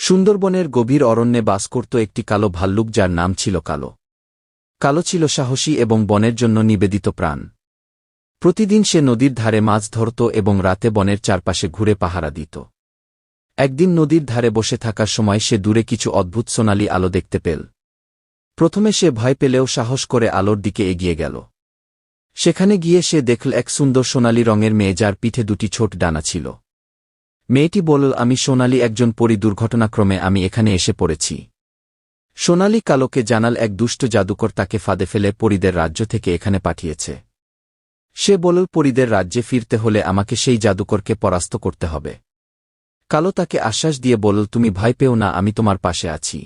সুন্দরবনের গভীর অরণ্যে বাস করত একটি কালো ভাল্লুক যার নাম ছিল কালো। কালো ছিল সাহসী এবং বনের জন্য নিবেদিত প্রাণ। প্রতিদিন সে নদীর ধারে মাছ ধরত এবং রাতে বনের চারপাশে ঘুরে পাহারা দিত। একদিন নদীর ধারে বসে থাকার সময় সে দূরে কিছু অদ্ভুত সোনালি আলো দেখতে পেল। প্রথমে সে ভয় পেলেও সাহস করে আলোর দিকে এগিয়ে গেল। সেখানে গিয়ে সে দেখল এক সুন্দর সোনালি রঙের মেয়ে যার পিঠে দুটি ছোট ডানা ছিল। মেয়েটি বলল, আমি সোনালি, একজন পরী, দুর্ঘটনাক্রমে আমি এখানে এসে পড়েছি। সোনালি কালোকে জানাল এক দুষ্ট জাদুকর তাকে ফাঁদে ফেলে পরীদের রাজ্য থেকে এখানে পাঠিয়েছে। সে বলল, পরীদের রাজ্যে ফিরতে হলে আমাকে সেই জাদুকরকে পরাস্ত করতে হবে। কালো তাকে আশ্বাস দিয়ে বলল, তুমি ভয় পেও না, আমি তোমার পাশে আছি।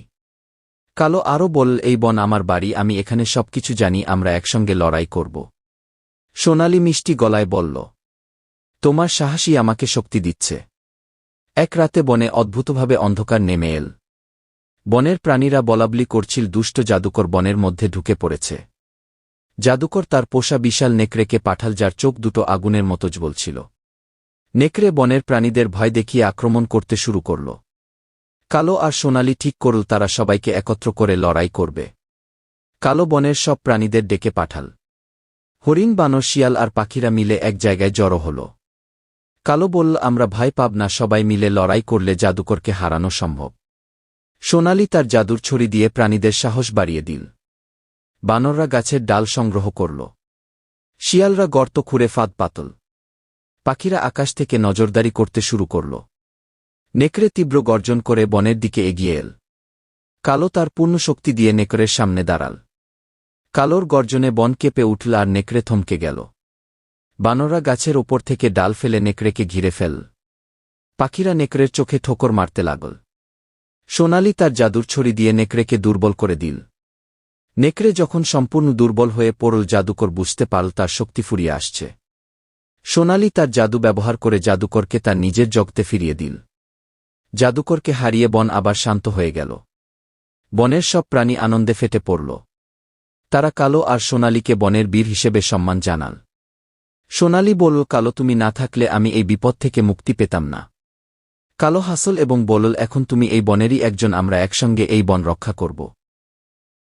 কালো আরও বলল, এই বন আমার বাড়ি, আমি এখানে সবকিছু জানি, আমরা একসঙ্গে লড়াই করব। সোনালি মিষ্টি গলায় বলল, তোমার সাহসই আমাকে শক্তি দিচ্ছে। এক রাতে বনে অদ্ভুতভাবে অন্ধকার নেমে এল। বনের প্রাণীরা বলাবলি করছিল দুষ্ট জাদুকর বনের মধ্যে ঢুকে পড়েছে। জাদুকর তার পোষা বিশাল নেকড়েকে পাঠাল যার চোখ দুটো আগুনের মতো জ্বলছিল। নেকড়ে বনের প্রাণীদের ভয় দেখিয়ে আক্রমণ করতে শুরু করল। কালো আর সোনালি ঠিক করল তারা সবাইকে একত্র করে লড়াই করবে। কালো বনের সব প্রাণীদের ডেকে পাঠাল। হরিণ, বানর, শিয়াল আর পাখিরা মিলে এক জায়গায় জড়ো হল। কালো বলল, আমরা ভয় পাব না, সবাই মিলে লড়াই করলে জাদুকরকে হারানো সম্ভব। সোনালি তার জাদুর ছড়ি দিয়ে প্রাণীদের সাহস বাড়িয়ে দিল। বানররা গাছের ডাল সংগ্রহ করল। শিয়ালরা গর্ত খুঁড়ে ফাঁদ পাতল। পাখিরা আকাশ থেকে নজরদারি করতে শুরু করল। নেকড়ে তীব্র গর্জন করে বনের দিকে এগিয়ে এল। কালো তার পূর্ণ শক্তি দিয়ে নেকড়ের সামনে দাঁড়াল। কালোর গর্জনে বন কেঁপে উঠল আর নেকড়ে থমকে গেল। বানররা গাছের ওপর থেকে ডাল ফেলে নেকড়েকে ঘিরে ফেল। পাখিরা নেকড়ের চোখে ঠোকর মারতে লাগল। সোনালি তার জাদুর ছড়ি দিয়ে নেকড়েকে দুর্বল করে দিল। নেকড়ে যখন সম্পূর্ণ দুর্বল হয়ে পড়ল, জাদুকর বুঝতে পারল তার শক্তি ফুরিয়ে আসছে। সোনালি তার জাদু ব্যবহার করে জাদুকরকে তার নিজের জগতে ফিরিয়ে দিল। জাদুকরকে হারিয়ে বন আবার শান্ত হয়ে গেল। বনের সব প্রাণী আনন্দে ফেটে পড়ল। তারা কালো আর সোনালিকে বনের বীর হিসেবে সম্মান জানাল। সোনালি বলল, কালো, তুমি না থাকলে আমি এই বিপদ থেকে মুক্তি পেতাম না। কালো হাসল এবং বলল, এখন তুমি এই বনেরই একজন, আমরা একসঙ্গে এই বন রক্ষা করব।